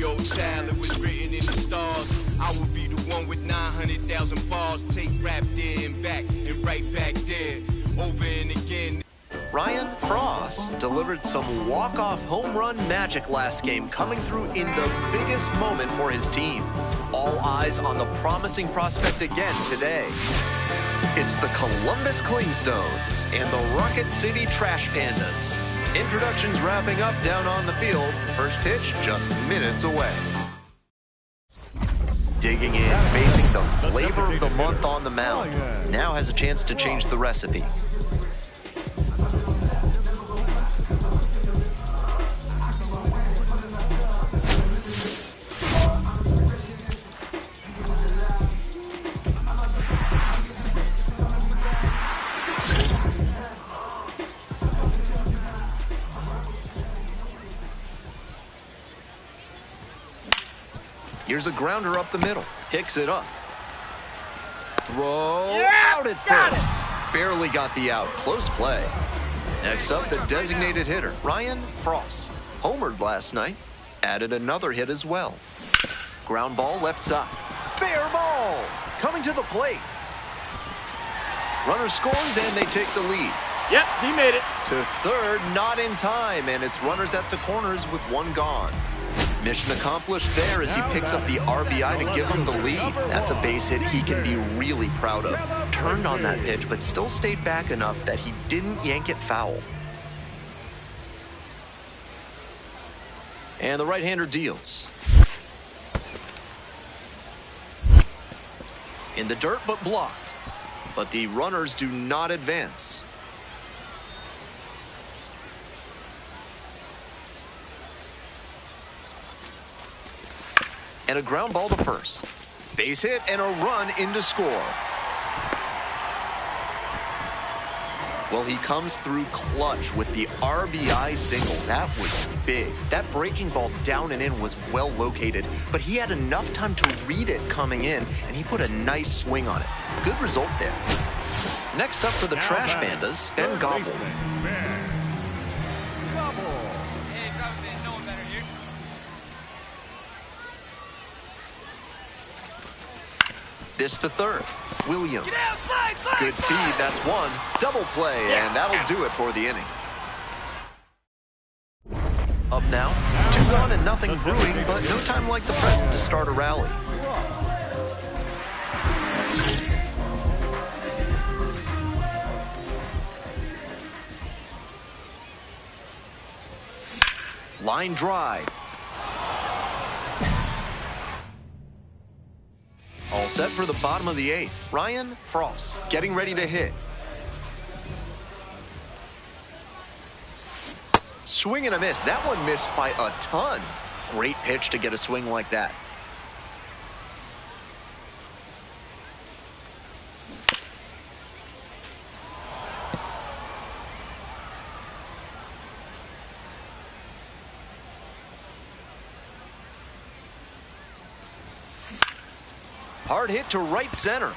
radio talent was written in the stars. I will be the one with 900,000 bars. Take rap there and back and right back there. Over and again. Ryan Frost delivered some walk-off home run magic last game, coming through in the biggest moment for his team. All eyes on the promising prospect again today. It's the Columbus Clingstones and the Rocket City Trash Pandas. Introductions wrapping up down on the field. First pitch just minutes away. Digging in, facing the flavor of the month on the mound. Now has a chance to change the recipe. Here's a grounder up the middle. Picks it up. Throw out at first. Barely got the out. Close play. Next up, the designated hitter, Ryan Frost. Homered last night. Added another hit as well. Ground ball left side. Fair ball. Coming to the plate. Runner scores and they take the lead. Yep, he made it. To third, not in time, and it's runners at the corners with one gone. Mission accomplished there as he picks up the RBI to give him the lead. That's a base hit he can be really proud of. Turned on that pitch, but still stayed back enough that he didn't yank it foul. And the right-hander deals. In the dirt, but blocked. But the runners do not advance. And a ground ball to first. Base hit and a run in to score. Well, he comes through clutch with the RBI single. That was big. That breaking ball down and in was well located, but he had enough time to read it coming in, and he put a nice swing on it. Good result there. Next up for the Trash Pandas, Ben Gobble. This to third. Williams. Good feed, that's one. Double play, and that'll do it for the inning. Up now, 2 gone and nothing brewing, but no time like the present to start a rally. Line drive. All set for the bottom of the 8th. Ryan Frost getting ready to hit. Swing and a miss. That one missed by a ton. Great pitch to get a swing like that. Hard hit to right center.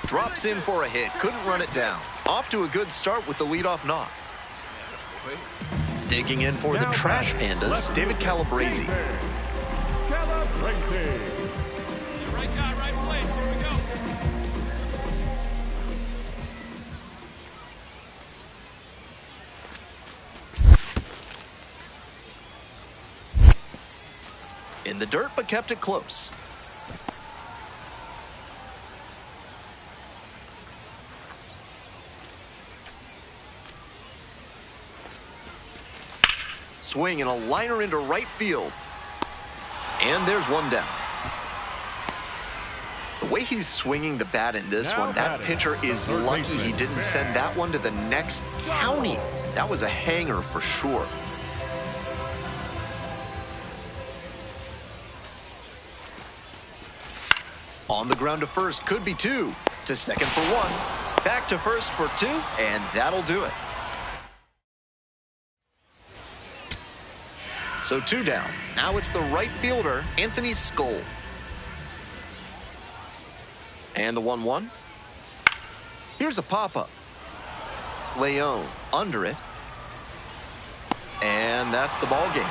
Drops in for a hit. Couldn't run it down. Off to a good start with the leadoff knock. Digging in for the Trash Pandas, David Calabrese. Right guy, right place. Here we go. In the dirt, but kept it close. Swing and a liner into right field. And there's one down. The way he's swinging the bat in this one, that pitcher is lucky he didn't send that one to the next county. That was a hanger for sure. On the ground to first, could be 2. To second for 1. Back to first for 2, and that'll do it. So 2 down. Now it's the right fielder, Anthony Skoll. And the 1-1. Here's a pop-up. Leone under it. And that's the ball game.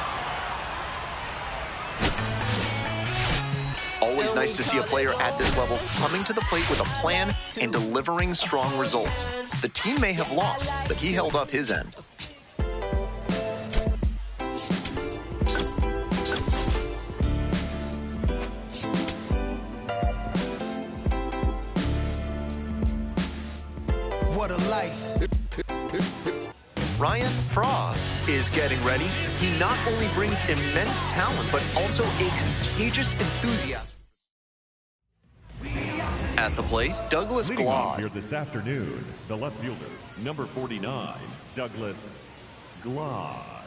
Always nice to see a player at this level coming to the plate with a plan and delivering strong results. The team may have lost, but he held up his end. What a life. Ryan Frost is getting ready. He not only brings immense talent, but also a contagious enthusiasm. At the plate, Douglas Leading off Glod. here this afternoon, the left fielder, number 49, Douglas Glod.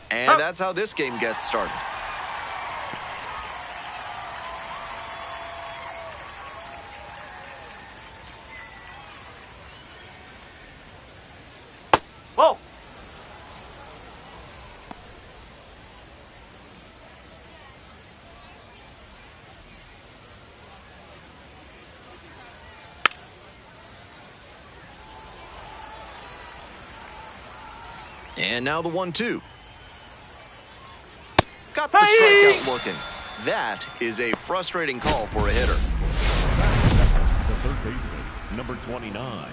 And that's how this game gets started. Whoa! And now the 1-2. Got the strikeout looking. That is a frustrating call for a hitter. The third baseman, number 29.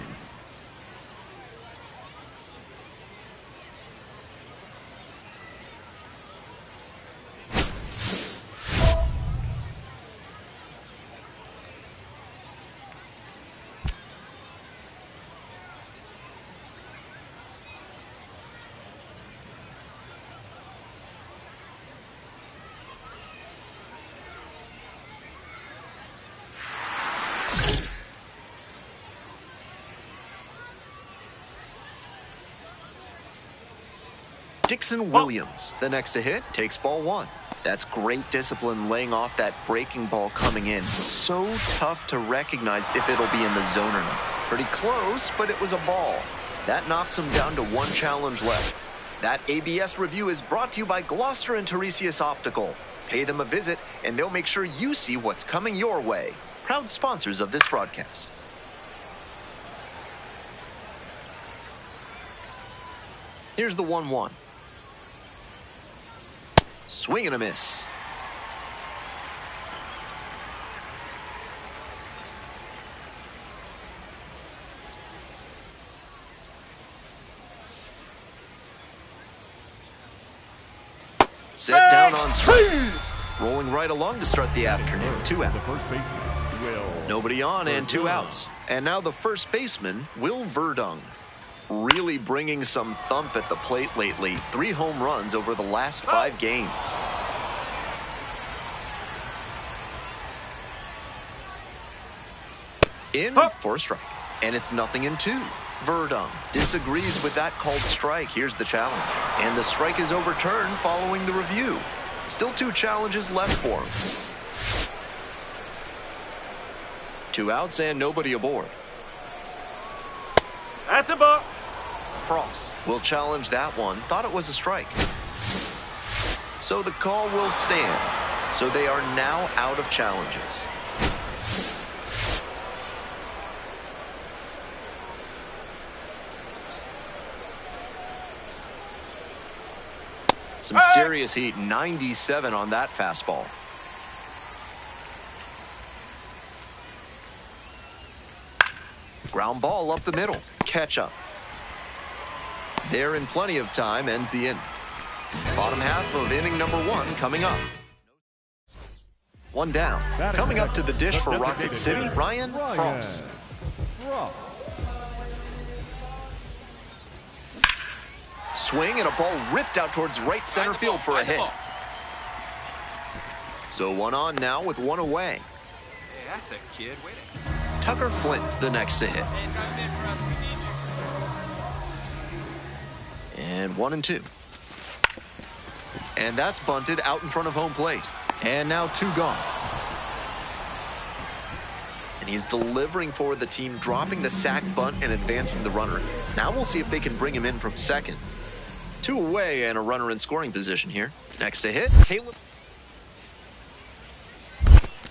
Dixon Williams, the next to hit, takes ball one. That's great discipline laying off that breaking ball coming in. So tough to recognize if it'll be in the zone or not. Pretty close, but it was a ball. That knocks him down to one challenge left. That ABS review is brought to you by Gloucester and Tiresias Optical. Pay them a visit, and they'll make sure you see what's coming your way. Proud sponsors of this broadcast. Here's the 1-1. Swing and a miss. Set down on strikes. Rolling right along to start the afternoon. 2 out. The first baseman, Will. Nobody on and 2 outs. And now the first baseman, Will Verdung. Really bringing some thump at the plate lately. 3 home runs over the last 5 games. In for a strike. And it's 0-2. Verdung disagrees with that called strike. Here's the challenge. And the strike is overturned following the review. Still 2 challenges left for him. 2 outs and nobody aboard. That's a ball. Frost will challenge that one. Thought it was a strike. So the call will stand. So they are now out of challenges. Some serious heat. 97 on that fastball. Ground ball up the middle. Catch up. There in plenty of time, ends the inning. Bottom half of inning number 1 coming up. 1 down. Coming up to the dish for Rocket City, Ryan Frost. Swing and a ball ripped out towards right center field for a hit. So 1 on now with 1 away. Hey, that's a kid. Wait a Tucker Flint, the next to hit. Hey, drive it in for us. We need you. And 1-2. And that's bunted out in front of home plate. And now 2 gone. And he's delivering for the team, dropping the sack bunt and advancing the runner. Now we'll see if they can bring him in from second. 2 away and a runner in scoring position here. Next to hit, Caleb.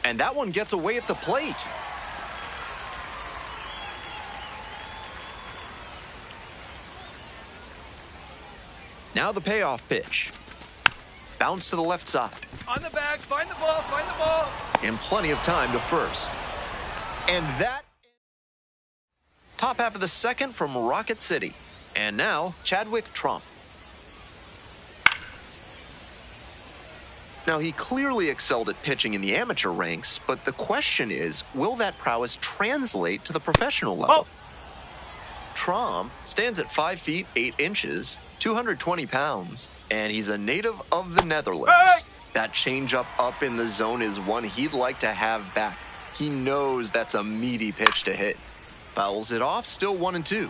And that one gets away at the plate. Now the payoff pitch. Bounce to the left side. On the back, find the ball, find the ball. And plenty of time to first. And that... Top half of the second from Rocket City. And now, Chadwick Trump. Now, he clearly excelled at pitching in the amateur ranks, but the question is, will that prowess translate to the professional level? Oh. Trump stands at 5 feet 8 inches, 220 pounds, and he's a native of the Netherlands. Hey! That changeup up in the zone is one he'd like to have back. He knows that's a meaty pitch to hit. Fouls it off, still 1-2.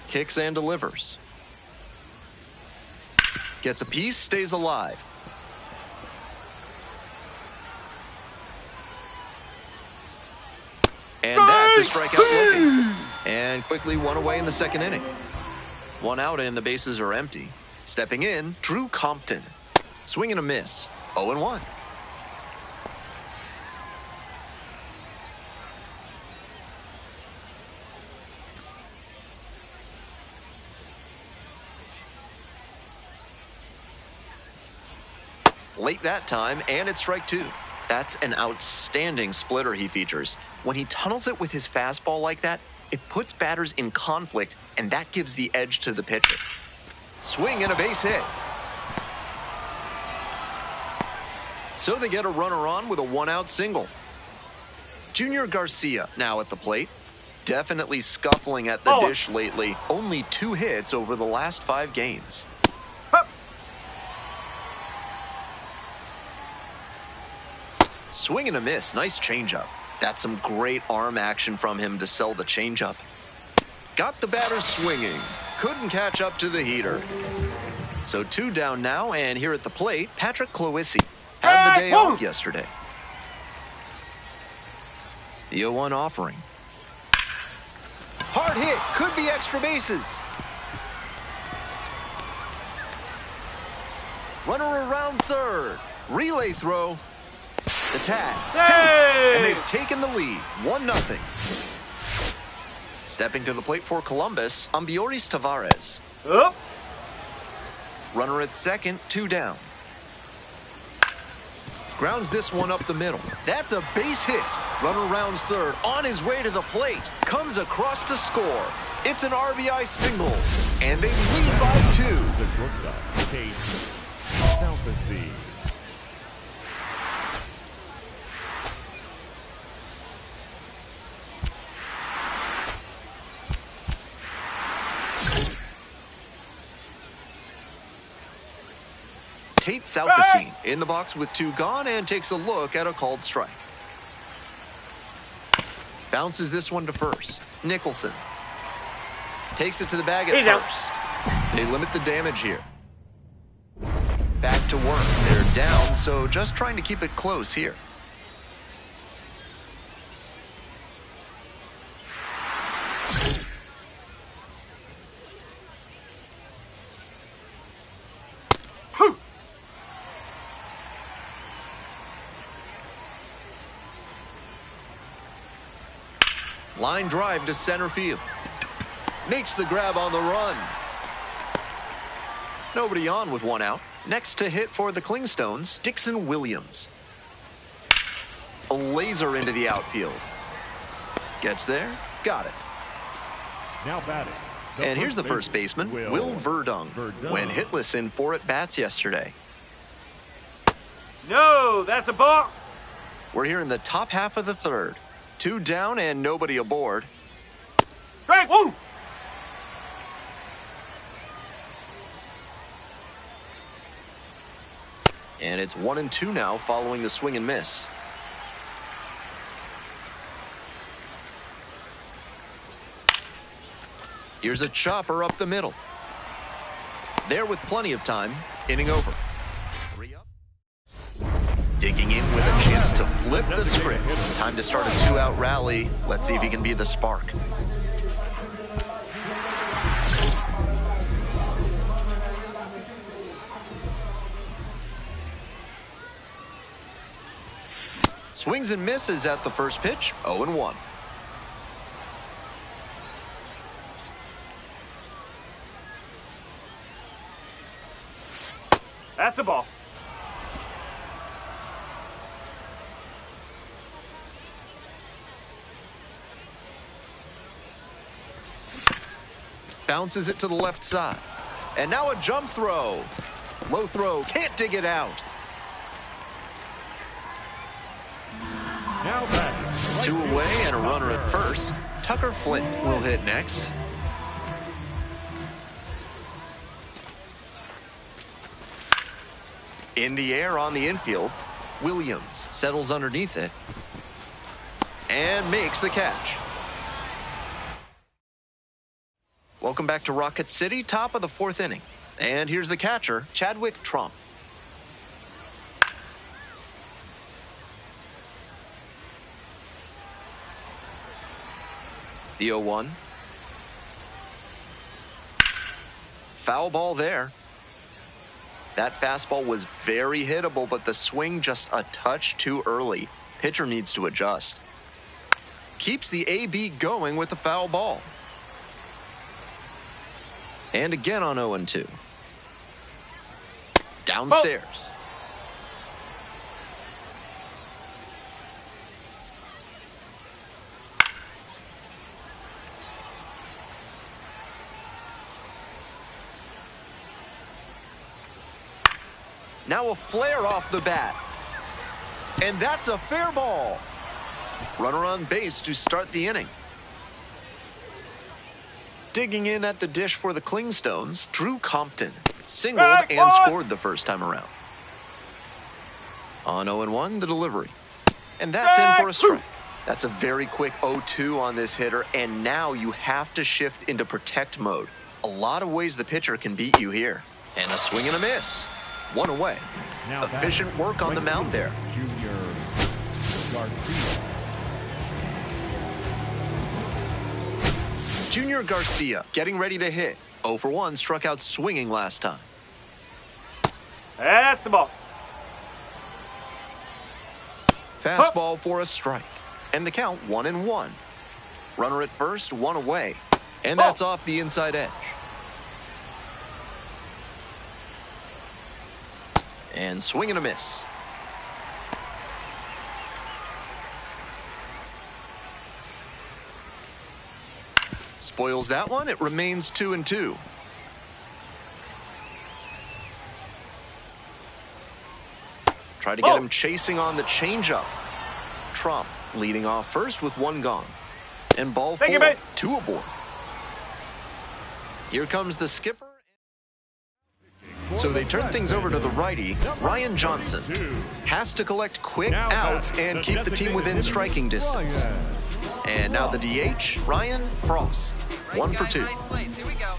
Kicks and delivers. Gets a piece, stays alive. And that's a strikeout looking. And quickly one away in the second inning. One out and the bases are empty. Stepping in, Drew Compton. Swing and a miss. 0-1. Late that time, and it's strike two. That's an outstanding splitter he features. When he tunnels it with his fastball like that, it puts batters in conflict, and that gives the edge to the pitcher. Swing and a base hit. So they get a runner on with a one-out single. Junior Garcia now at the plate. Definitely scuffling at the dish lately. Only 2 hits over the last 5 games. Swing and a miss. Nice changeup. That's some great arm action from him to sell the changeup. Got the batter swinging. Couldn't catch up to the heater. So 2 down now, and here at the plate, Patrick Cloissy had the day off yesterday. The 0-1 offering. Hard hit. Could be extra bases. Runner around third. Relay throw. The tag, safe, and they've taken the lead, 1-0. Stepping to the plate for Columbus, Ambioris Tavares. Up. Runner at second, 2 down. Grounds this one up the middle. That's a base hit. Runner rounds third, on his way to the plate. Comes across to score. It's an RBI single, and they lead by 2. The shortstop, Case Southesy. Tate Southesy in the box with 2 gone and takes a look at a called strike. Bounces this one to first. Nicholson takes it to the bag at first. They limit the damage here. Back to work. They're down, so just trying to keep it close here. Line drive to center field. Makes the grab on the run. Nobody on with 1 out. Next to hit for the Clingstones, Dixon Williams. A laser into the outfield. Gets there. Got it. Now batting. And here's the first baseman, Will Verdung. Went hitless in 4 at-bats yesterday. No, that's a ball. We're here in the top half of the third. 2 down and nobody aboard. Strike 1. And it's 1-2 now following the swing and miss. Here's a chopper up the middle. There with plenty of time. Inning over. 3 up. Digging in with a chance to flip the script. Time to start a 2-out rally. Let's see if he can be the spark. Swings and misses at the first pitch. 0-1. That's a ball. Bounces it to the left side. And now a jump throw. Low throw, can't dig it out. Now back. Two away and a runner at first. Tucker Flint will hit next. In the air on the infield, Williams settles underneath it and makes the catch. Welcome back to Rocket City, top of the fourth inning. And here's the catcher, Chadwick Trump. The 0-1. Foul ball there. That fastball was very hittable, but the swing just a touch too early. Pitcher needs to adjust. Keeps the AB going with the foul ball. And again on 0-2. Downstairs. Now a flare off the bat. And that's a fair ball. Runner on base to start the inning. Digging in at the dish for the Clingstones, Drew Compton singled and scored the first time around. On 0-1, the delivery. And that's in for a strike. That's a very quick 0-2 on this hitter, and now you have to shift into protect mode. A lot of ways the pitcher can beat you here. And a swing and a miss. One away. Now efficient work on the mound there. Junior Garcia. Junior Garcia getting ready to hit. 0 for 1, struck out swinging last time. That's a ball. Fastball for a strike. And the count 1-1. Runner at first, one away. And that's off the inside edge. And swing and a miss. Spoils that one. It remains 2-2. Try to get him chasing on the changeup. Trump leading off first with one gone. And ball four, two aboard. Here comes the skipper. So they turn things over to the righty, Ryan Johnson. Has to collect quick outs and keep the team within striking distance. And now the DH, Ryan Frost. 1 for 2. Here we go.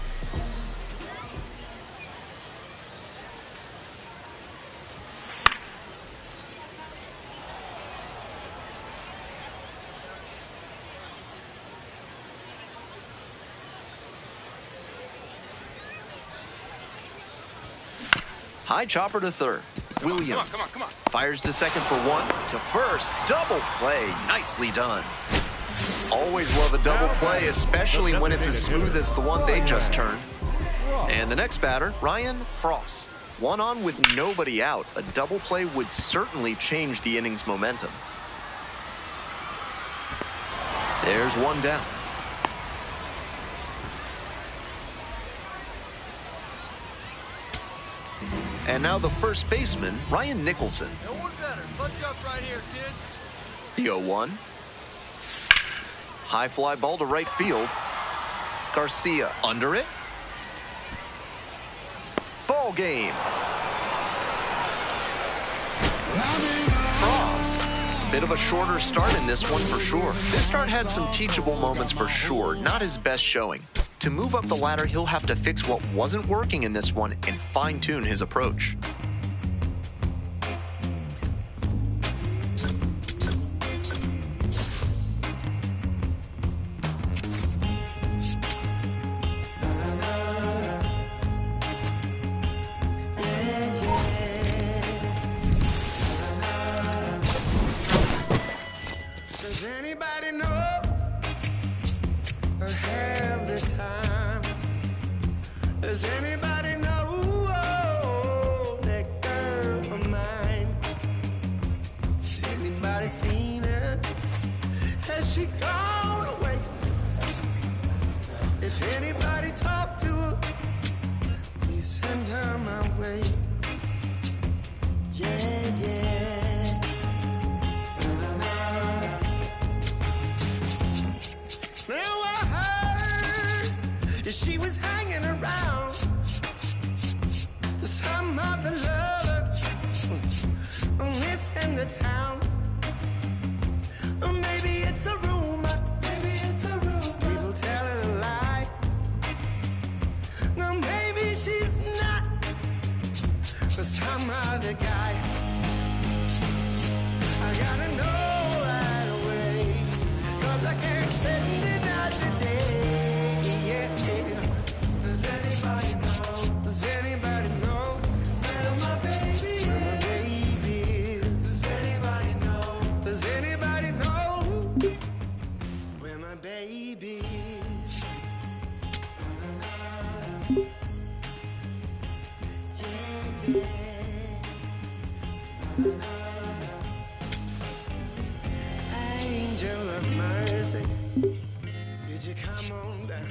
High chopper to third. Williams Come on. fires to second for one. To first, double play. Nicely done. Always love a double play, especially when it's as smooth as the one they just turned. And the next batter, Ryan Frost. One on with nobody out. A double play would certainly change the inning's momentum. There's one down. And now the first baseman, Ryan Nicholson. No one better. Punch up right here, kid. The 0-1. High fly ball to right field. Garcia under it. Ball game. Frost. Bit of a shorter start in this one for sure. This start had some teachable moments for sure. Not his best showing. To move up the ladder, he'll have to fix what wasn't working in this one and fine-tune his approach. Does anybody know or have the time? Does anybody know that she gone away. If anybody talk to her, please send her my way. Yeah, yeah. Now I heard that she was hanging around some other lover missing the town. Or maybe it's a rumor. Maybe it's a rumor. People telling a lie. No, maybe she's not for some other guy. I gotta know right away, 'cause I can't spend it night today. Yeah, yeah. Does anybody know? Does anybody know where my baby is? Where my baby is? Does anybody know? Does anybody know where my baby is? Yeah, yeah. Angel of mercy, could you come on down?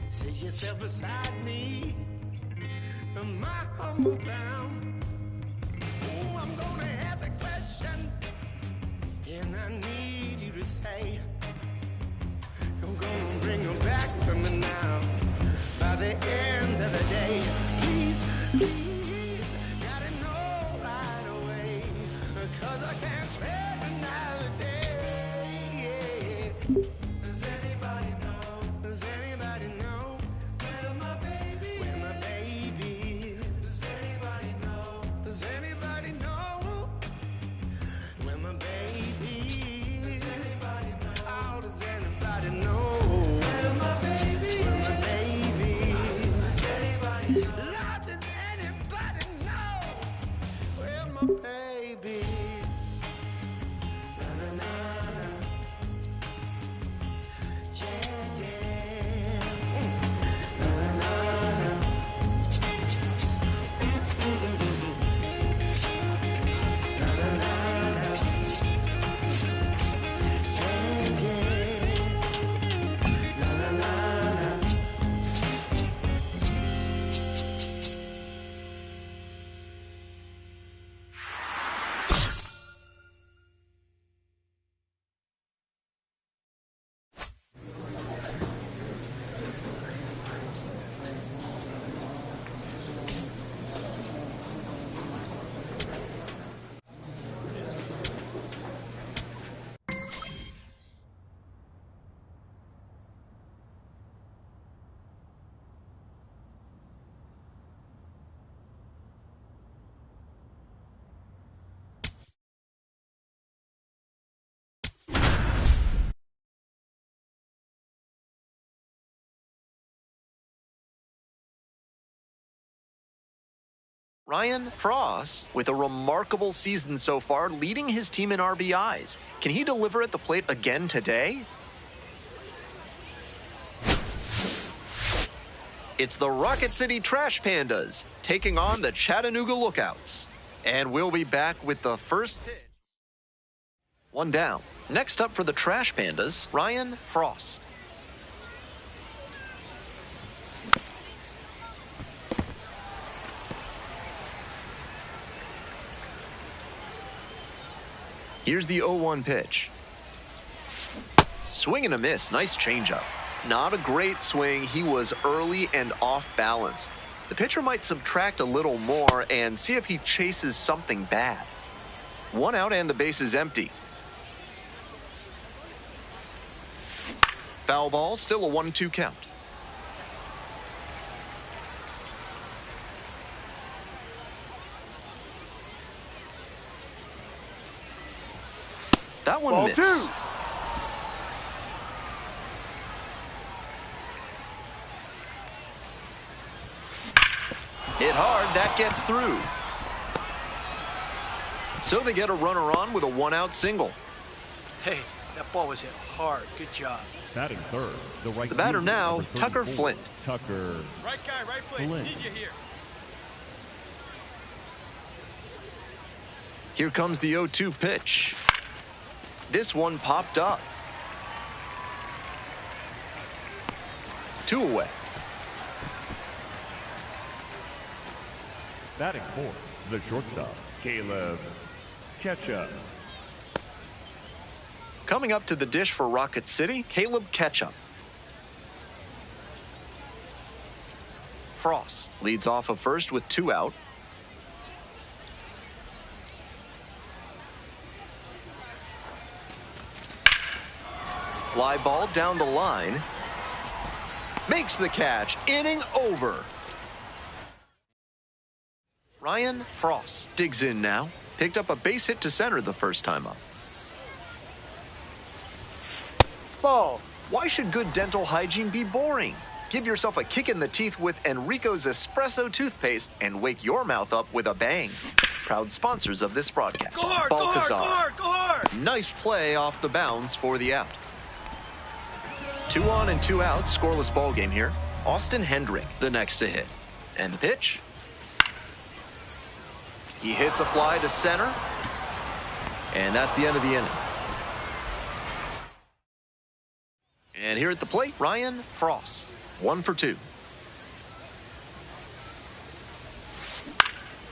Sit yourself beside me on my humble ground. Oh, I'm gonna ask a question, and I need you to say, I'm gonna bring her back to me now. By the end of the day, please, please, gotta know right away, 'cause I can't spend another day. Yeah. Does anybody know? Does anybody know where my baby is? Where my baby is? Does anybody know? Does anybody know where my baby is? Does anybody know? Oh, does anybody know where my baby is? Where my baby is? Does anybody know? Lord, does anybody know where my baby is? Na na na na. Yeah, yeah. Na na na na. Na na na na. Yeah, yeah. Na na na na. Ryan Frost, with a remarkable season so far, leading his team in RBIs. Can he deliver at the plate again today? It's the Rocket City Trash Pandas taking on the Chattanooga Lookouts. And we'll be back with the first pitch. One down. Next up for the Trash Pandas, Ryan Frost. Here's the 0-1 pitch. Swing and a miss. Nice changeup. Not a great swing. He was early and off balance. The pitcher might subtract a little more and see if he chases something bad. One out and the base is empty. Foul ball, still a 1-2 count. That one Ball missed. 2. Hit hard, that gets through. So they get a runner on with a one-out single. Hey, that ball was hit hard. Good job. Batting third, The batter now, Tucker Flint. Tucker Right guy, right place. Flint. Need you here. Here comes the 0-2 pitch. This one popped up. 2 away. Batting fourth, the shortstop, Caleb Ketchup. Coming up to the dish for Rocket City, Caleb Ketchup. Frost leads off of first with 2 out. Fly ball down the line. Makes the catch. Inning over. Ryan Frost digs in now. Picked up a base hit to center the first time up. Ball. Why should good dental hygiene be boring? Give yourself a kick in the teeth with Enrico's Espresso toothpaste and wake your mouth up with a bang. Proud sponsors of this broadcast. Go hard, go hard, go hard, go hard. Nice play off the bounds for the out. 2 on and 2 out, scoreless ball game here. Austin Hendrick, the next to hit. And the pitch. He hits a fly to center. And that's the end of the inning. And here at the plate, Ryan Frost. 1 for 2.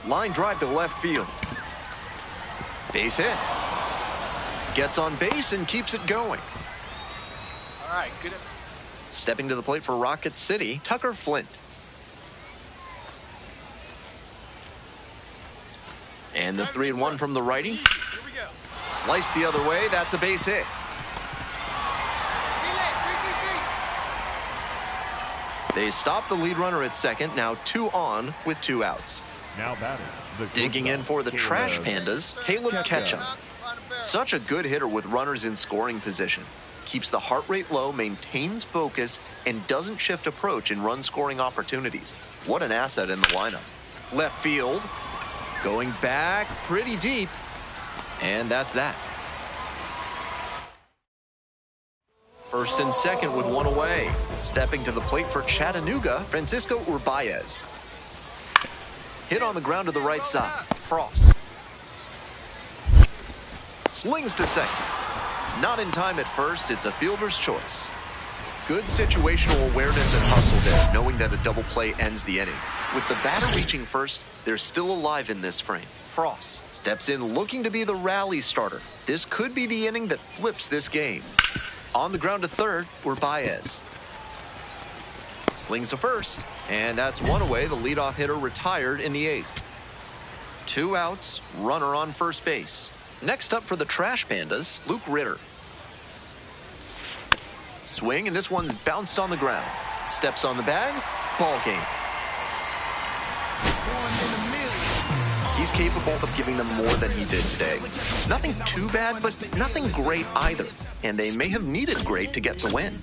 Line drive to left field. Base hit. Gets on base and keeps it going. All right, good. Stepping to the plate for Rocket City, Tucker Flint. And the 3-1 from the righty. Here we go. Sliced the other way, that's a base hit. They stop the lead runner at second, now 2 on with 2 outs. Now batting, the Digging in for the Caleb Trash Pandas, Caleb Ketchum. Such a good hitter with runners in scoring position. Keeps the heart rate low, maintains focus, and doesn't shift approach in run-scoring opportunities. What an asset in the lineup. Left field, going back pretty deep, and that's that. First and second with 1 away. Stepping to the plate for Chattanooga, Francisco Urbaez. Hit on the ground to the right side. Frost. Slings to second. Not in time at first, it's a fielder's choice. Good situational awareness and hustle there, knowing that a double play ends the inning. With the batter reaching first, they're still alive in this frame. Frost steps in looking to be the rally starter. This could be the inning that flips this game. On the ground to third, Urbaez. Slings to first, and that's 1 away. The leadoff hitter retired in the 8th. 2 outs, runner on first base. Next up for the Trash Pandas, Luke Ritter. Swing, and this one's bounced on the ground. Steps on the bag, ball game. He's capable of giving them more than he did today. Nothing too bad, but nothing great either. And they may have needed great to get the win.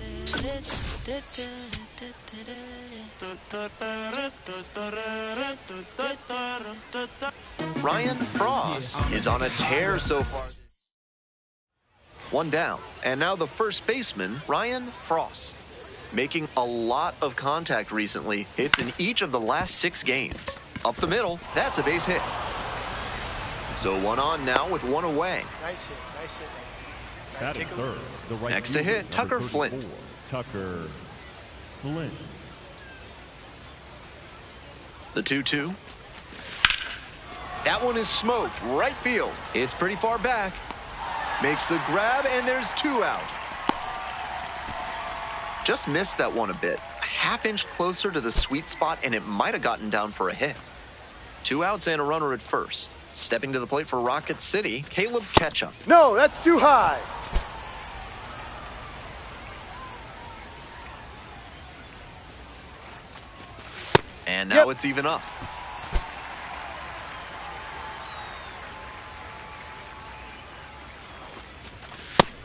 Ryan Frost is on a tear so far. 1 down. And now the first baseman, Ryan Frost. Making a lot of contact recently. Hits in each of the last 6 games. Up the middle, that's a base hit. So 1 on now with 1 away. Nice hit, nice hit. Batting third, the right Next to hit, fielder, Tucker number Flint. 34, Tucker Flint. The 2-2. That one is smoked, right field. It's pretty far back. Makes the grab, and there's 2 out. Just missed that one a bit. A half-inch closer to the sweet spot, and it might have gotten down for a hit. 2 outs and a runner at first. Stepping to the plate for Rocket City, Caleb Ketchum. No, that's too high. And now it's even up.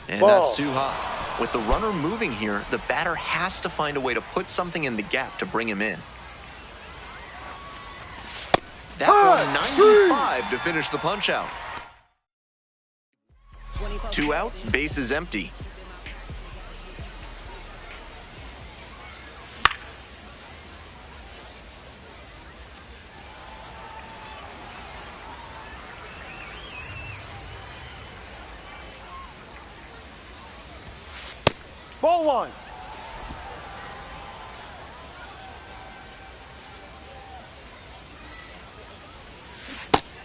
And Ball. that's too high. With the runner moving here, the batter has to find a way to put something in the gap to bring him in. That one 95 to finish the punch out. 2 outs, base is empty. Ball 1.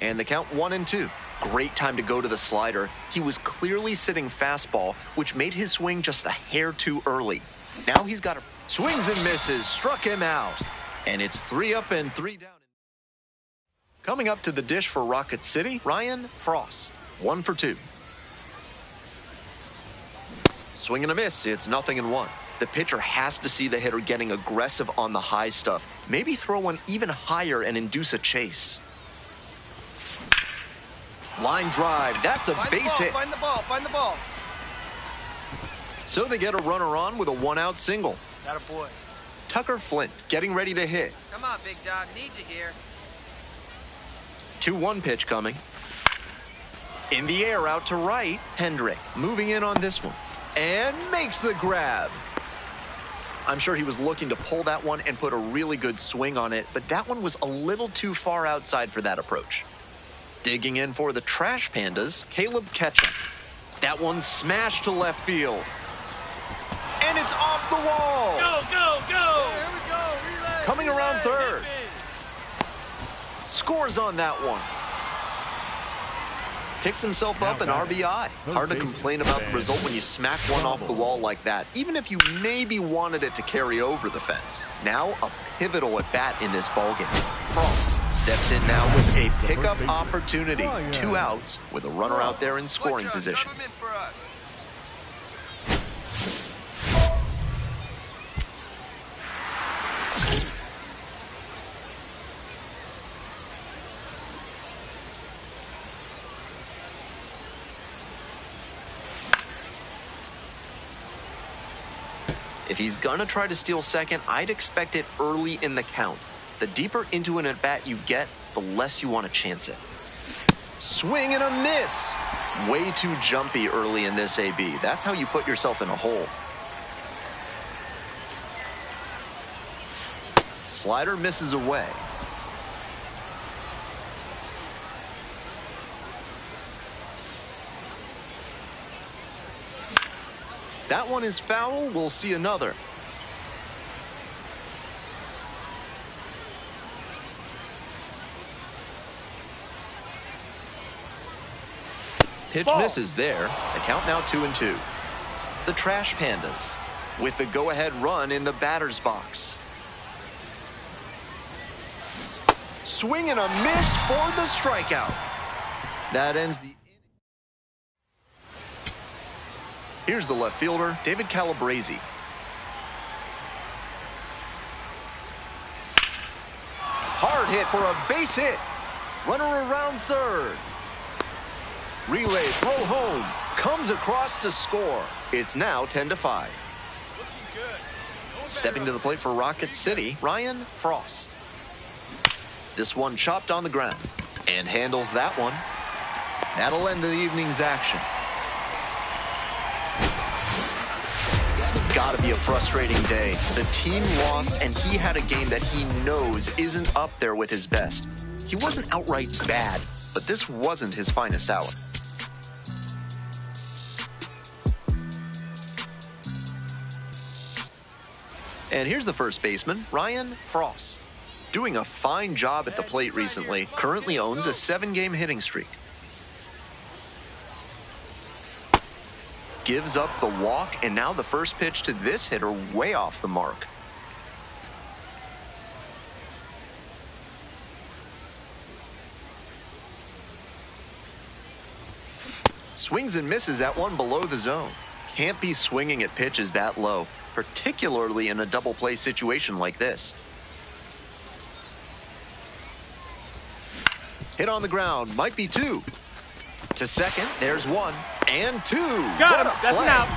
And the count 1-2. Great time to go to the slider. He was clearly sitting fastball, which made his swing just a hair too early. Now he's got a swings and misses, struck him out. And it's 3 up and 3 down. Coming up to the dish for Rocket City, Ryan Frost, 1 for 2. Swing and a miss, it's 0-1. The pitcher has to see the hitter getting aggressive on the high stuff. Maybe throw one even higher and induce a chase. Line drive, that's a base hit. Find the ball. So they get a runner on with a 1-out single. That a boy. Tucker Flint getting ready to hit. Come on, big dog. Need you here. 2-1 pitch coming. In the air out to right. Hendrick moving in on this one. And makes the grab. I'm sure he was looking to pull that one and put a really good swing on it, but that one was a little too far outside for that approach. Digging in for the Trash Pandas, Caleb Ketchum. That one smashed to left field. And it's off the wall. Go! Here we go. Relay. Coming around third. Scores on that one. Picks himself up an RBI. Hard to complain about the result when you smack one off the wall like that, even if you maybe wanted it to carry over the fence. Now a pivotal at bat in this ballgame. Frost steps in now with a pickup opportunity. 2 outs with a runner out there in scoring position. Drop him in for us. If he's gonna try to steal second, I'd expect it early in the count. The deeper into an at-bat you get, the less you want to chance it. Swing and a miss. Way too jumpy early in this AB. That's how you put yourself in a hole. Slider misses away. That one is foul. We'll see another. Pitch misses there. The count now 2-2. The Trash Pandas with the go-ahead run in the batter's box. Swing and a miss for the strikeout. That ends the... Here's the left fielder, David Calabrese. Hard hit for a base hit. Runner around third. Relay throw home. Comes across to score. It's now 10-5. Stepping to the plate for Rocket City, Ryan Frost. This one chopped on the ground and handles that one. That'll end the evening's action. Gotta be a frustrating day. The team lost, and he had a game that he knows isn't up there with his best. He wasn't outright bad, but this wasn't his finest hour. And here's the first baseman, Ryan Frost. Doing a fine job at the plate recently, currently owns a 7-game hitting streak. Gives up the walk, and now the first pitch to this hitter way off the mark. Swings and misses at one below the zone. Can't be swinging at pitches that low, particularly in a double play situation like this. Hit on the ground, might be 2. To second, there's 1 and 2. Got him. That's an out.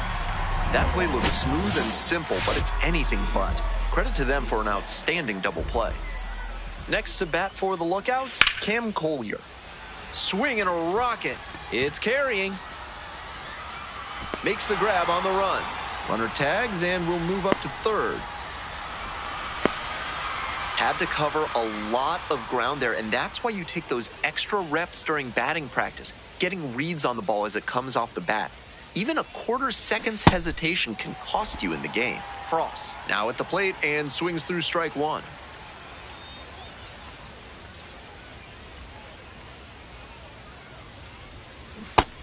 That play looks smooth and simple, but it's anything but. Credit to them for an outstanding double play. Next to bat for the Lookouts, Cam Collier. Swing and a rocket. It's carrying. Makes the grab on the run. Runner tags and will move up to third. Had to cover a lot of ground there, and that's why you take those extra reps during batting practice, getting reads on the ball as it comes off the bat. Even a quarter second's hesitation can cost you in the game. Frost now at the plate and swings through strike one.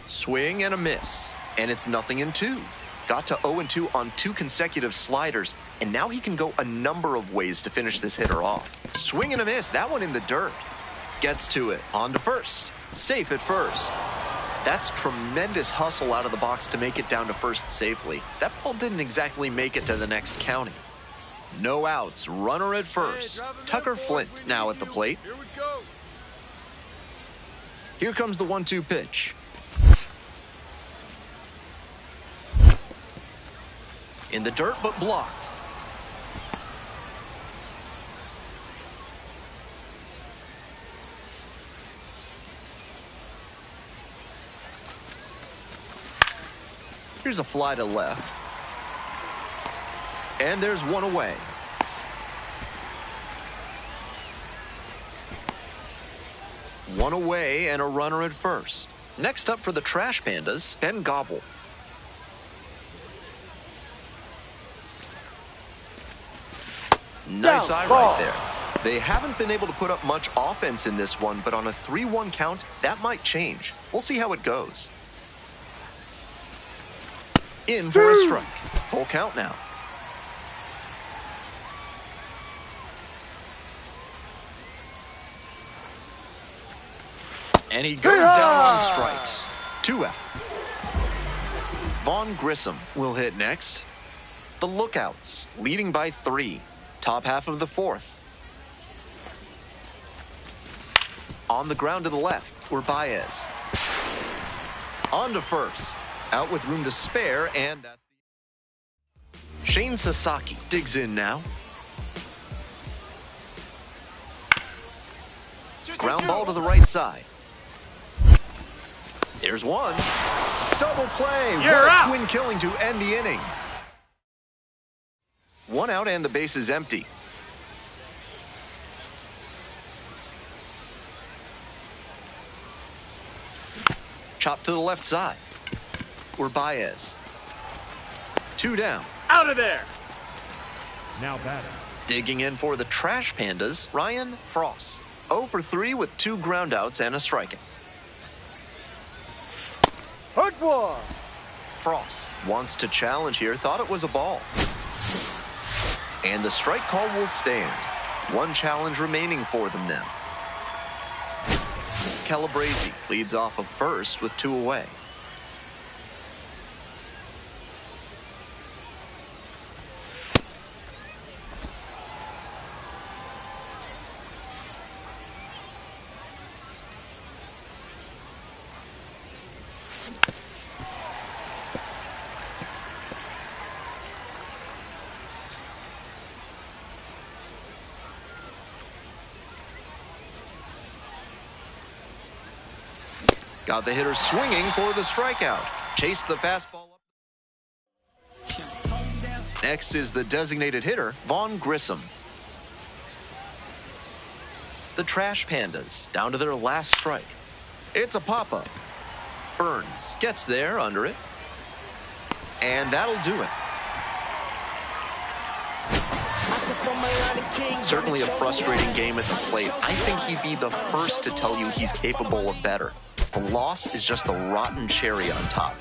Swing and a miss, and it's 0-2. Got to 0-2 on 2 consecutive sliders, and now he can go a number of ways to finish this hitter off. Swing and a miss, that one in the dirt. Gets to it, on to first. Safe at first. That's tremendous hustle out of the box to make it down to first safely. That ball didn't exactly make it to the next county. No outs, runner at first. Tucker Flint now at the plate. Here we go. Here comes the 1-2 pitch. In the dirt, but blocked. Here's a fly to left. And there's one away. One away and a runner at first. Next up for the Trash Pandas, Ben Gobble. Nice eye right there. They haven't been able to put up much offense in this one, but on a 3-1 count, that might change. We'll see how it goes. In for a strike. Full count now. And he goes down on strikes. 2 out. Vaughn Grissom will hit next. The Lookouts leading by 3. Top half of the 4th. On the ground to the left, we're Baez. On to first. Out with room to spare, and that's Shane Sasaki digs in now. Ground ball to the right side. There's one. Double play. You're what a out. twin killing to end the inning. 1 out and the base is empty. Chop to the left side. We're Baez. 2 down. Out of there. Now batting. Digging in for the Trash Pandas, Ryan Frost. 0 for 3 with 2 groundouts and a strikeout. Hook one. Frost wants to challenge here, thought it was a ball. And the strike call will stand. 1 challenge remaining for them now. Calabrese leads off of first with 2 away. Got the hitter swinging for the strikeout. Chased the fastball up. Next is the designated hitter, Vaughn Grissom. The Trash Pandas down to their last strike. It's a pop-up. Burns gets there under it. And that'll do it. Certainly a frustrating game at the plate. I think he'd be the first to tell you he's capable of better. The loss is just the rotten cherry on top.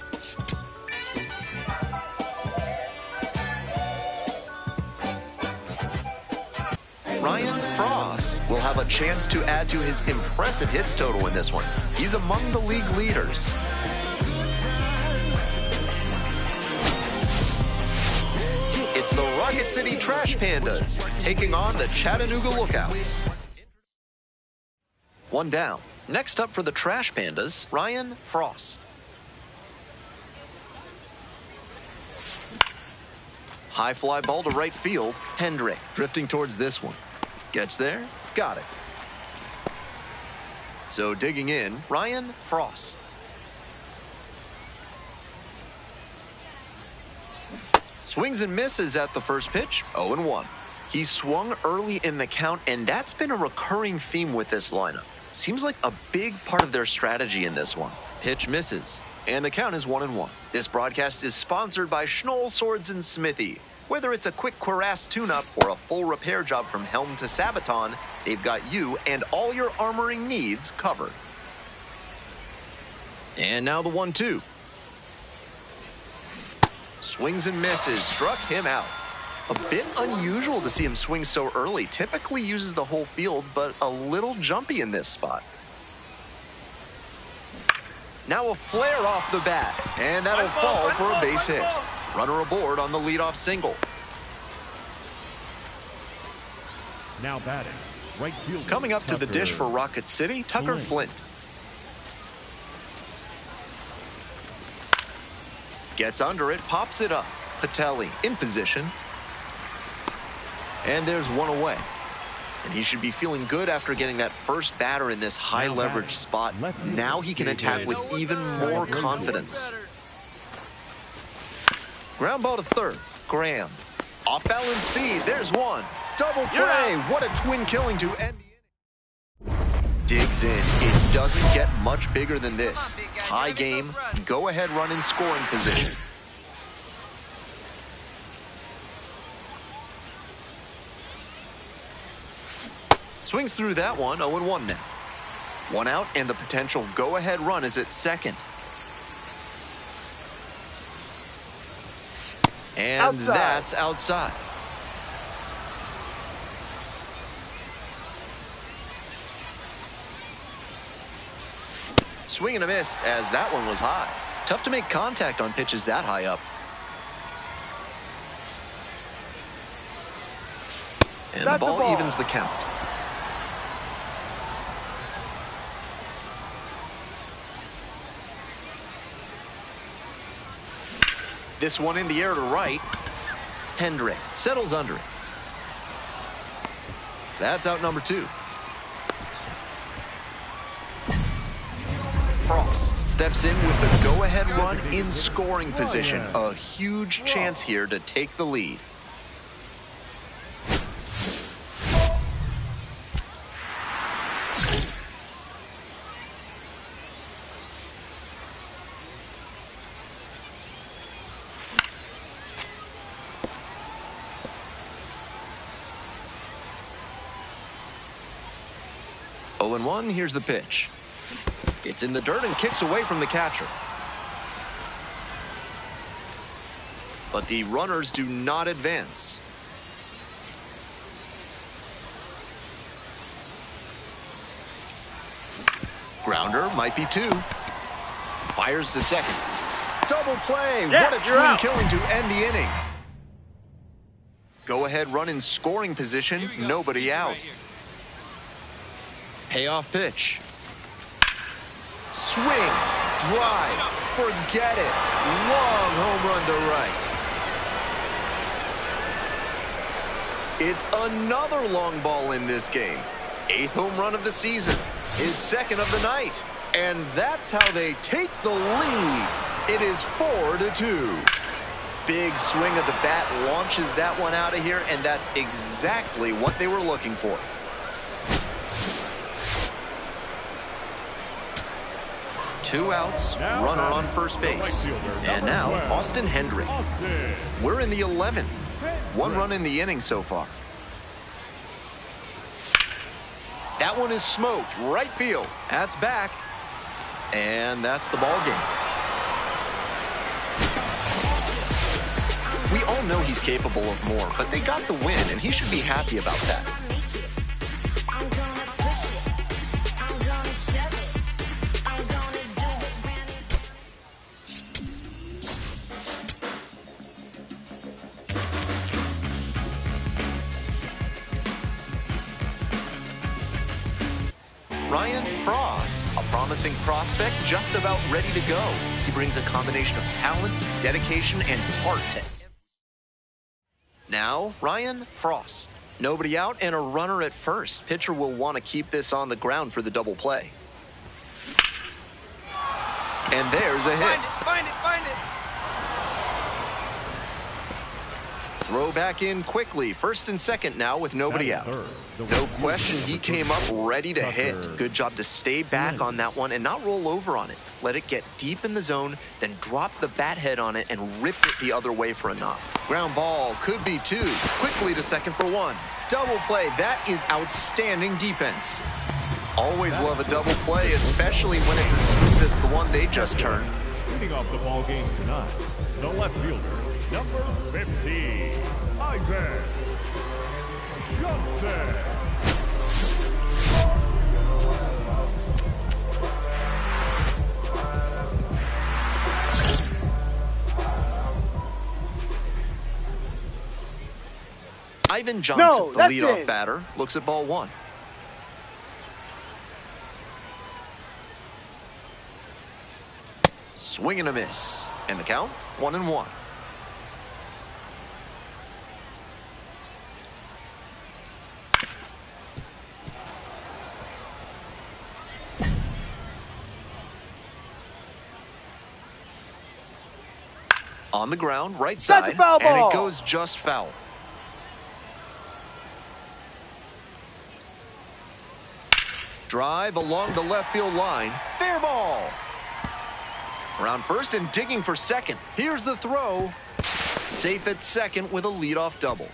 Ryan Frost will have a chance to add to his impressive hits total in this one. He's among the league leaders. It's the Rocket City Trash Pandas taking on the Chattanooga Lookouts. 1 down. Next up for the Trash Pandas, Ryan Frost. High fly ball to right field. Hendrick drifting towards this one. Gets there, got it. So digging in, Ryan Frost. Swings and misses at the first pitch, 0-1. He swung early in the count, and that's been a recurring theme with this lineup. Seems like a big part of their strategy in this one. Pitch misses. And the count is 1-1. This broadcast is sponsored by Schnoll Swords and Smithy. Whether it's a quick cuirass tune-up or a full repair job from helm to sabaton, they've got you and all your armoring needs covered. And now the 1-2. Swings and misses, struck him out. A bit unusual to see him swing so early. Typically uses the whole field, but a little jumpy in this spot. Now a flare off the bat, and that'll fall for a base hit. Runner aboard on the leadoff single. Now batting, right fielder. Coming up to the dish for Tucker Rocket City, Tucker Flint. Gets under it, pops it up. Patelli in position. And there's one away. And he should be feeling good after getting that first batter in this high leverage spot. Now he can attack with even more confidence. Ground ball to third. Graham. Off balance speed. There's one. Double play. What a twin killing to end the inning. Digs in. It doesn't get much bigger than this. Tie game. Go ahead run in scoring position. Swings through that one, 0-1 now. One out, and the potential go-ahead run is at second. And that's outside. Swing and a miss, as that one was high. Tough to make contact on pitches that high up. And the ball evens the count. This one in the air to right. Hendrick settles under it. That's out number 2. Frost steps in with the go-ahead run in scoring position. A huge chance here to take the lead. And 1, here's the pitch. It's in the dirt and kicks away from the catcher. But the runners do not advance. Grounder might be 2. Fires to second. Double play. What a twin killing to end the inning. Go ahead run in scoring position. Nobody out. Payoff pitch. Swing. Drive. Forget it. Long home run to right. It's another long ball in this game. 8th home run of the season. His 2nd of the night. And that's how they take the lead. It is 4-2. Big swing of the bat launches that one out of here, and that's exactly what they were looking for. Two outs, runner on first base. And now, Austin Hendrick. We're in the 11th. 1 run in the inning so far. That one is smoked, right field. That's back. And that's the ball game. We all know he's capable of more, but they got the win, and he should be happy about that. Ryan Frost, a promising prospect just about ready to go. He brings a combination of talent, dedication, and heart to it. Now, Ryan Frost. Nobody out and a runner at first. Pitcher will want to keep this on the ground for the double play. And there's a hit. Find it. Throw back in quickly. First and second now with nobody out. No question, he came up ready to hit. Good job to stay back on that one and not roll over on it. Let it get deep in the zone, then drop the bat head on it and rip it the other way for a knock. Ground ball, could be two. Quickly to second for one. Double play, that is outstanding defense. Always love a double play, especially when it's as smooth as the one they just turned. Leading off the ball game tonight, the left fielder, number 50, Ivan Johnson. Ivan Johnson, the leadoff batter, looks at ball one. Swing and a miss. And the count, 1-1. On the ground, right side, and it goes just foul. Drive along the left field line. Fair ball. Around first and digging for second. Here's the throw. Safe at second with a leadoff double.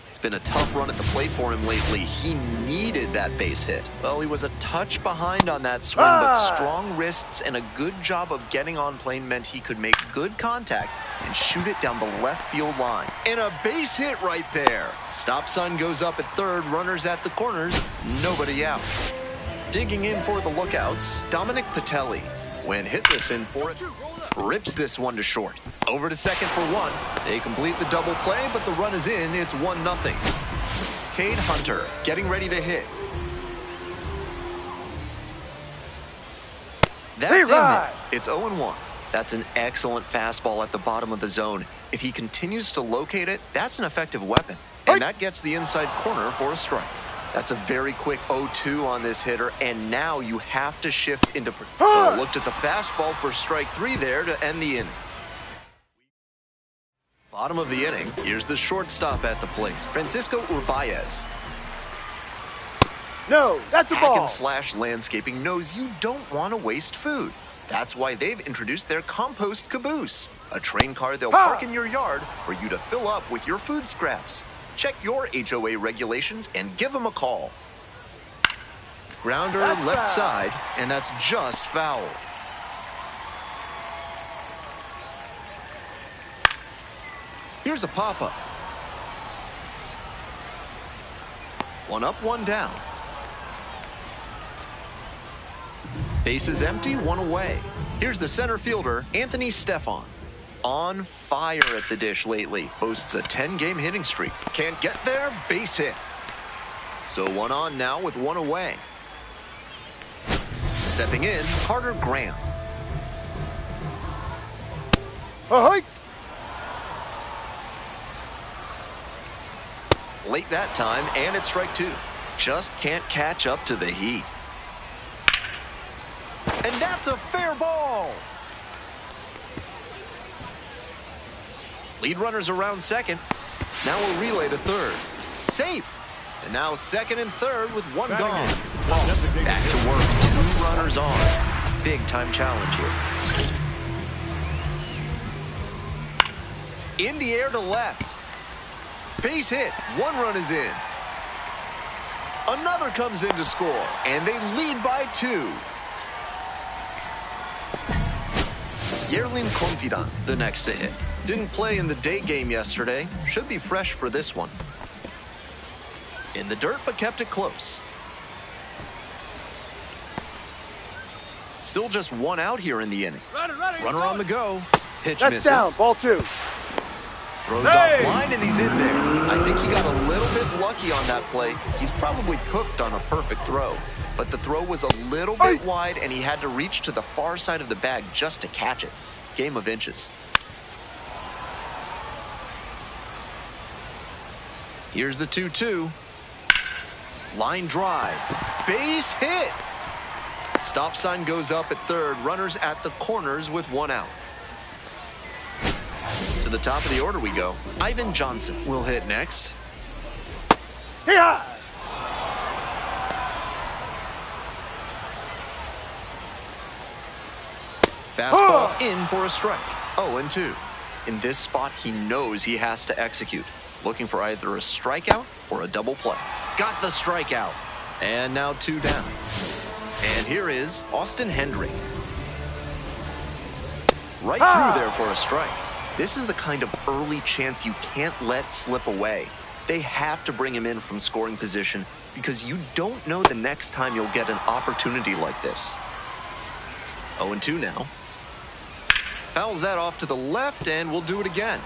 It's been a tough run at the plate for him lately. He needed that base hit. Well, he was a touch behind on that swing, but strong wrists and a good job of getting on plane meant he could make good contact and shoot it down the left field line. And a base hit right there. Stop sign goes up at third, runners at the corners, nobody out. Digging in for the lookouts, Dominic Patelli. When hitless in for it, rips this one to short. Over to second for one. They complete the double play, but the run is in. It's 1-0. Cade Hunter getting ready to hit. That's in there. It's 0-1. That's an excellent fastball at the bottom of the zone. If he continues to locate it, that's an effective weapon. And that gets the inside corner for a strike. That's a very quick 0-2 on this hitter, and now you have to shift into... looked at the fastball for strike three there to end the inning. Bottom of the inning, here's the shortstop at the plate, Francisco Urbaez. No, that's a ball. Hack and Slash Landscaping knows you don't want to waste food. That's why they've introduced their compost caboose, a train car they'll park in your yard for you to fill up with your food scraps. Check your HOA regulations and give them a call. Grounder left side, and that's just foul. Here's a pop-up. One up, one down. Base is empty, one away. Here's the center fielder, Anthony Stefan. On fire at the dish lately. Boasts a 10-game hitting streak. Can't get there, base hit. So one on now with one away. Stepping in, Carter Graham. Late that time, and it's strike two. Just can't catch up to the heat. And that's a fair ball. Lead runners around second. Now a relay to third. Safe. And now second and third with one gone. False. Back to work. Two runners on. Big time challenge here. In the air to left. Base hit. One run is in. Another comes in to score. And they lead by two. Yerlin Confidant, the next to hit. Didn't play in the day game yesterday. Should be fresh for this one. In the dirt, but kept it close. Still just one out here in the inning. Runner on the go. Pitch misses. That's down, ball two. Throws off line, and he's in there. I think he got a little bit lucky on that play. He's probably cooked on a perfect throw. But the throw was a little bit wide, and he had to reach to the far side of the bag just to catch it. Game of inches. Here's the 2-2. Line drive. Base hit. Stop sign goes up at third. Runners at the corners with one out. To To the top of the order we go. Ivan Johnson will hit next. Yeah. Fastball in for a strike. 0-2. In this spot, he knows he has to execute. Looking for either a strikeout or a double play. Got the strikeout. And now 2 down. And here is Austin Hendry. Right through there for a strike. This is the kind of early chance you can't let slip away. They have to bring him in from scoring position because you don't know the next time you'll get an opportunity like this. 0-2 now. Fouls that off to the left, and we'll do it again.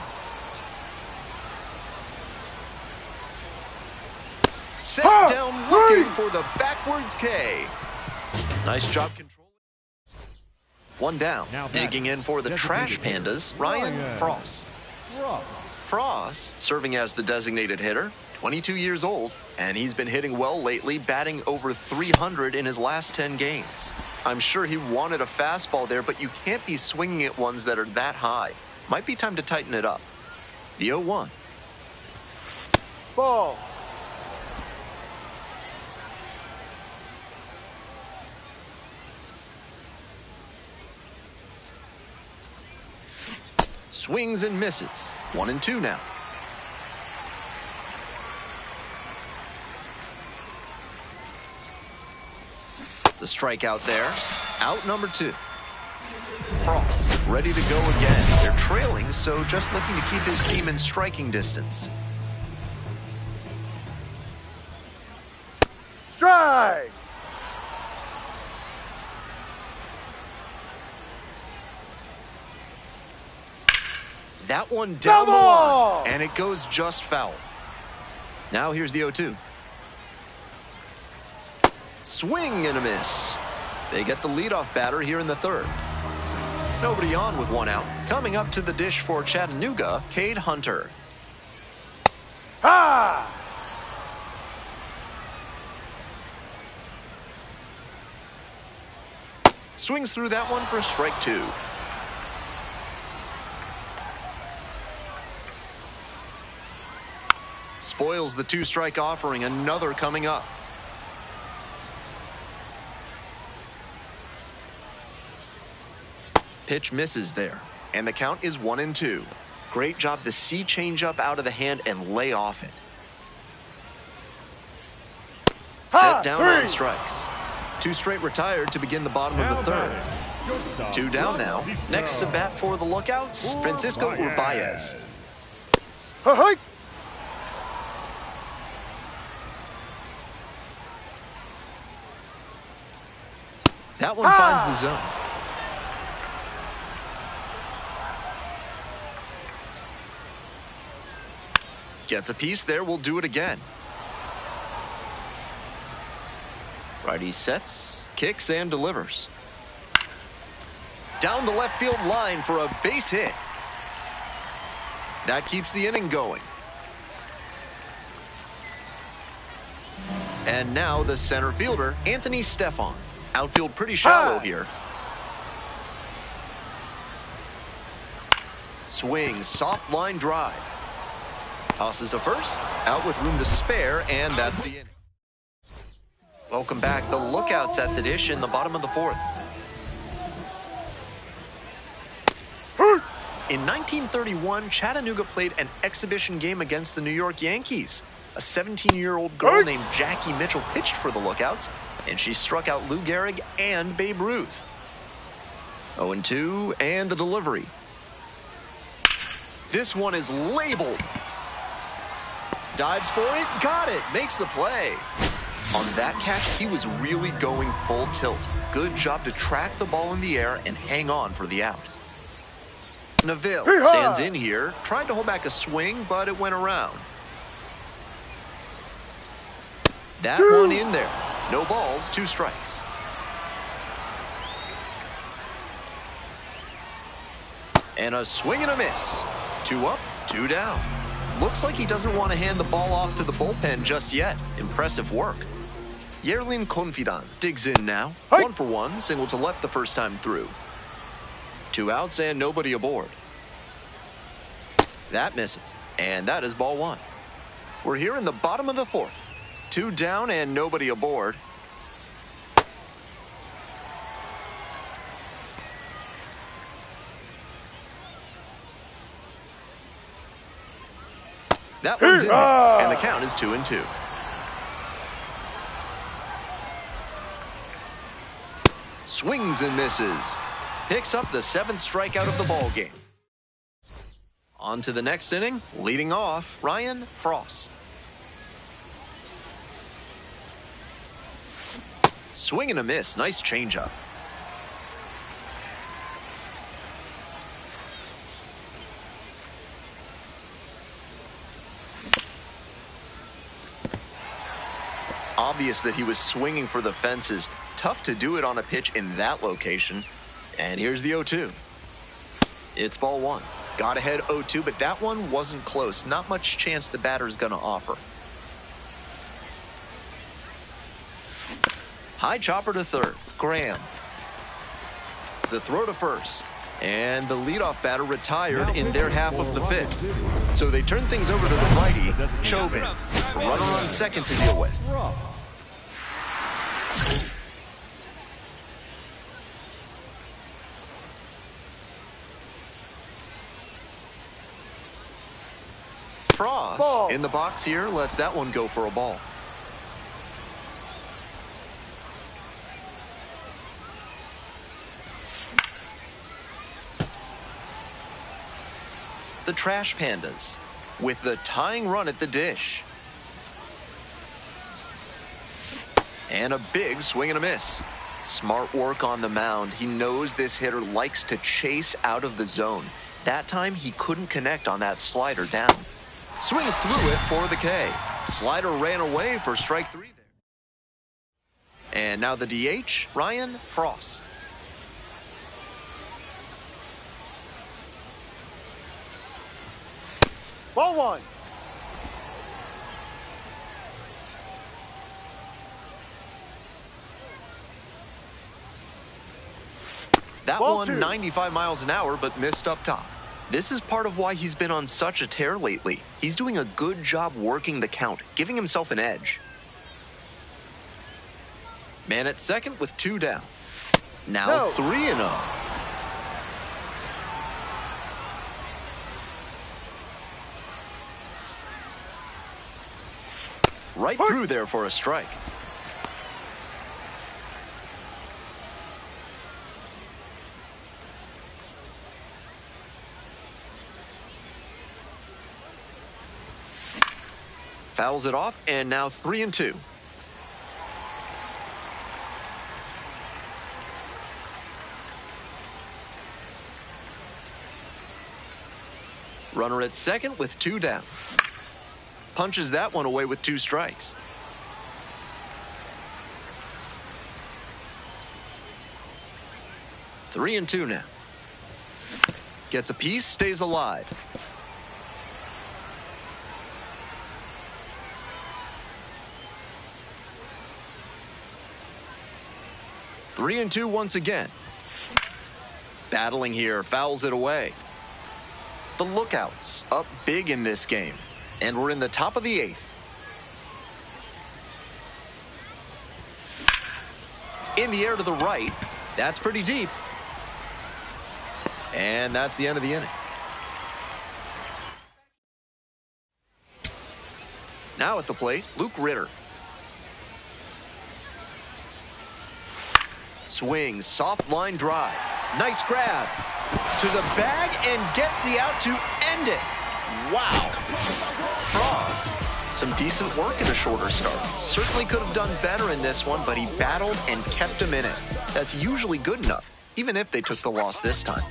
Set down looking for the backwards K. Nice job controlling. 1 down. Now Digging in for the Trash Pandas, Ryan Frost. Frost, serving as the designated hitter, 22 years old, and he's been hitting well lately, batting over 300 in his last 10 games. I'm sure he wanted a fastball there, but you can't be swinging at ones that are that high. Might be time to tighten it up. The 0-1. Ball. Swings and misses. 1-2 now. The strikeout there. Out number 2. Frost ready to go again. They're trailing, so just looking to keep his team in striking distance. Strike. That one down the Double! line, and it goes just foul. Now here's the 0-2. Swing and a miss. They get the leadoff batter here in the 3rd. Nobody on with 1 out. Coming up to the dish for Chattanooga, Cade Hunter. Ha! Swings through that one for strike 2. Spoils the 2-strike offering. Another coming up. Pitch misses there, and the count is 1-2. Great job to see changeup out of the hand and lay off it. Set down on strikes. 2 straight retired to begin the bottom of the 3rd. 2 down now. Next to bat for the Lookouts, Francisco Urbaez. Hi. That one finds the zone. Gets a piece there. We'll do it again. Righty sets, kicks, and delivers. Down the left field line for a base hit. That keeps the inning going. And now the center fielder, Anthony Stefan. Outfield pretty shallow here. Swings, soft line drive. Tosses to first, out with room to spare, and that's the inning. Welcome back. The Lookouts at the dish in the bottom of the 4th. In 1931, Chattanooga played an exhibition game against the New York Yankees. A 17-year-old girl named Jackie Mitchell pitched for the Lookouts, and she struck out Lou Gehrig and Babe Ruth. 0-2, and the delivery. This one is labeled. Dives for it, got it, makes the play. On that catch, he was really going full tilt. Good job to track the ball in the air and hang on for the out. Neville stands in here, tried to hold back a swing, but it went around. That one in there. No balls, 2 strikes. And a swing and a miss. 2 up, 2 down. Looks like he doesn't want to hand the ball off to the bullpen just yet. Impressive work. Yerlin Confidant digs in now. 1 for 1, single to left the first time through. 2 outs and nobody aboard. That misses, and that is ball one. We're here in the bottom of the fourth. 2 down and nobody aboard. That one's in there, and the count is 2-2. Swings and misses. Picks up the 7th strikeout of the ball game. On to the next inning, leading off, Ryan Frost. Swing and a miss, nice changeup. Obvious that he was swinging for the fences. Tough to do it on a pitch in that location. And here's the 0-2. It's ball one. Got ahead 0-2, but that one wasn't close. Not much chance the batter's going to offer. High chopper to third. Graham. The throw to first. And the leadoff batter retired in their half of the fifth. So they turn things over to the righty, Chobin. Runner on second to deal with. Frost in the box here, lets that one go for a ball. The Trash Pandas with the tying run at the dish. And a big swing and a miss. Smart work on the mound. He knows this hitter likes to chase out of the zone. That time he couldn't connect on that slider down. Swings through it for the K. Slider ran away for strike 3 there. And now the DH, Ryan Frost. Ball one. That Ball one two. 95 miles an hour, but missed up top. This is part of why he's been on such a tear lately. He's doing a good job working the count, giving himself an edge. Man at second with 2 down. Now 3-0. Right through there for a strike. Fouls it off, and now 3-2. Runner at second with 2 down. Punches that one away with 2 strikes. Three and 2 now. Gets a piece, stays alive. Three and 2 once again. Battling here, fouls it away. The Lookouts up big in this game. And we're in the top of the 8th. In the air to the right. That's pretty deep. And that's the end of the inning. Now at the plate, Luke Ritter. Swings, soft line drive. Nice grab. To the bag and gets the out to end it. Wow. Frost, some decent work in a shorter start. Certainly could have done better in this one, but he battled and kept him in it. That's usually good enough, even if they took the loss this time.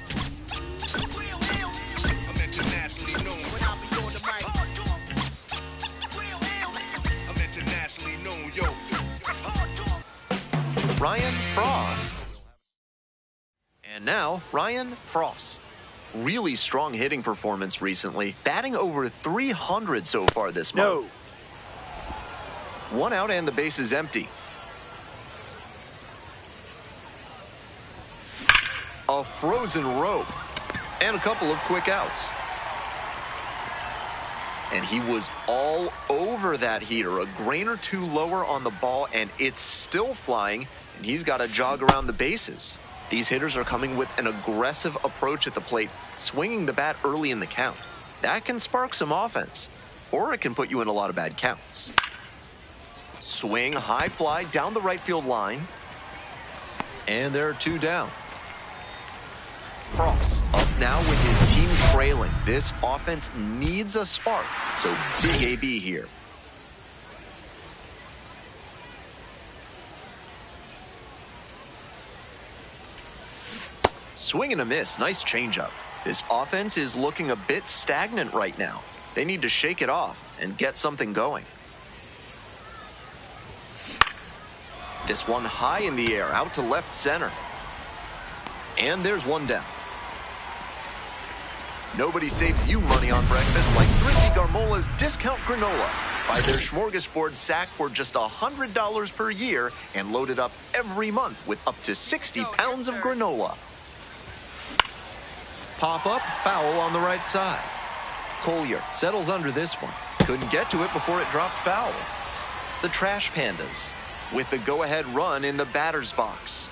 Ryan Frost. And now, Ryan Frost. Really strong hitting performance recently, batting over 300 so far this month. 1 out and the base is empty. A frozen rope and a couple of quick outs. And he was all over that heater. A grain or two lower on the ball, and it's still flying, and he's got to jog around the bases. These hitters are coming with an aggressive approach at the plate, swinging the bat early in the count. That can spark some offense, or it can put you in a lot of bad counts. Swing, high fly down the right field line. And there are 2 down. Frost up now with his team trailing. This offense needs a spark, so big AB here. Swing and a miss. Nice changeup. This offense is looking a bit stagnant right now. They need to shake it off and get something going. This one high in the air, out to left center. And there's 1 down. Nobody saves you money on breakfast like Thrifty Garmola's Discount Granola. Buy their smorgasbord sack for just $100 per year and load it up every month with up to 60 pounds of granola. Pop up, foul on the right side. Collier settles under this one. Couldn't get to it before it dropped foul. The Trash Pandas with the go-ahead run in the batter's box.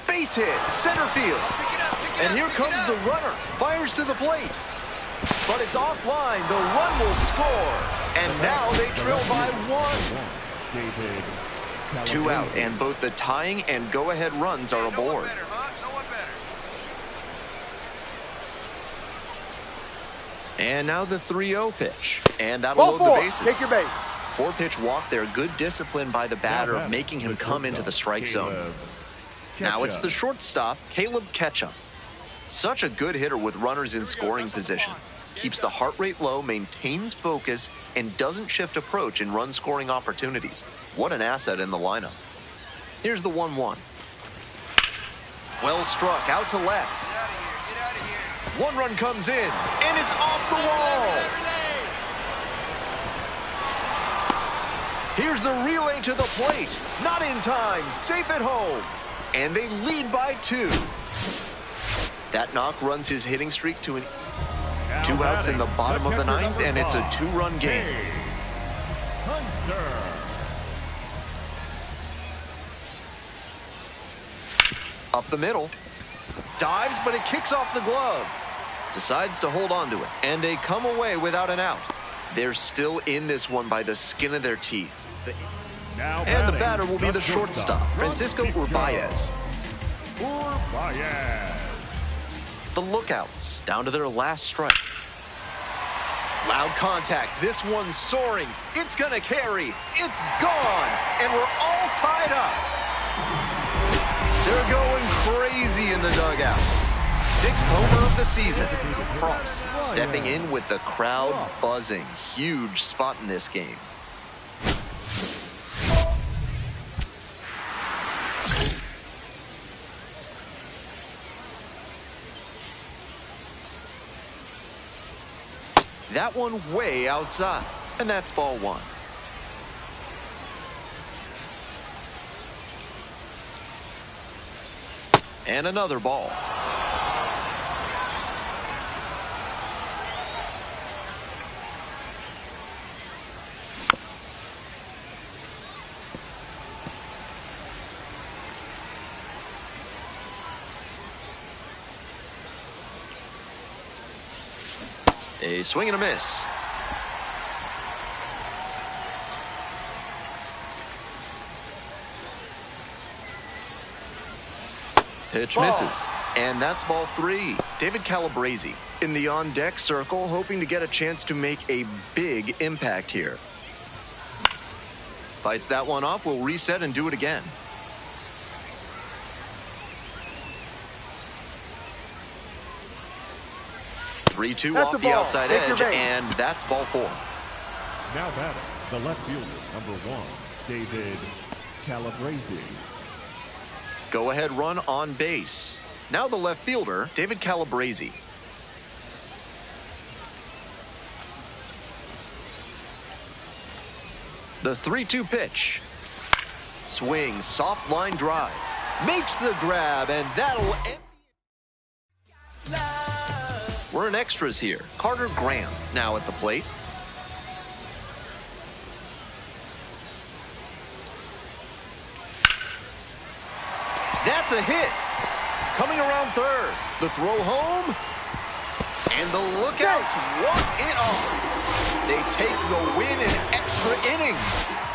Base hit, center field. And here comes the runner. Fires to the plate. But it's offline. The run will score. And now they trail by 1. 2 out, and both the tying and go-ahead runs are aboard. And now the 3-0 pitch. And that'll load the bases. Take your base. 4-pitch walk there. Good discipline by the batter, making him come into the strike zone. Now it's the shortstop, Caleb Ketchum. Such a good hitter with runners in scoring position. Keeps the heart rate low, maintains focus, and doesn't shift approach in run-scoring opportunities. What an asset in the lineup. Here's the 1-1. Well struck, out to left. Get out of here. 1 run comes in, and it's off the wall. Here's the relay to the plate. Not in time, safe at home. And they lead by 2. That knock runs his hitting streak to 2 outs in the bottom of the 9th, and it's a 2-run game. Up the middle. Dives, but it kicks off the glove. Decides to hold on to it, and they come away without an out. They're still in this one by the skin of their teeth. And the batter will be the shortstop, Francisco Urbaez. The Lookouts down to their last strike. Loud contact. This one's soaring. It's gonna carry. It's gone. And we're all tied up. They're going crazy in the dugout. 6th homer of the season. Frost stepping in with the crowd buzzing. Huge spot in this game. That one way outside, and that's ball 1. And another ball. A swing and a miss. Pitch misses. And that's ball 3. David Calabrese in the on-deck circle, hoping to get a chance to make a big impact here. Fights that one off, will reset and do it again. Three-two off the outside edge, and that's ball 4. Now batting, the left fielder, number 1, David Calabrese. Go-ahead run on base. Now the left fielder, David Calabrese. The 3-2 pitch. Swing, soft line drive. Makes the grab, and that'll end. We're in extras here. Carter Graham now at the plate. That's a hit. Coming around third. The throw home. And the lookouts walk it off. They take the win in extra innings.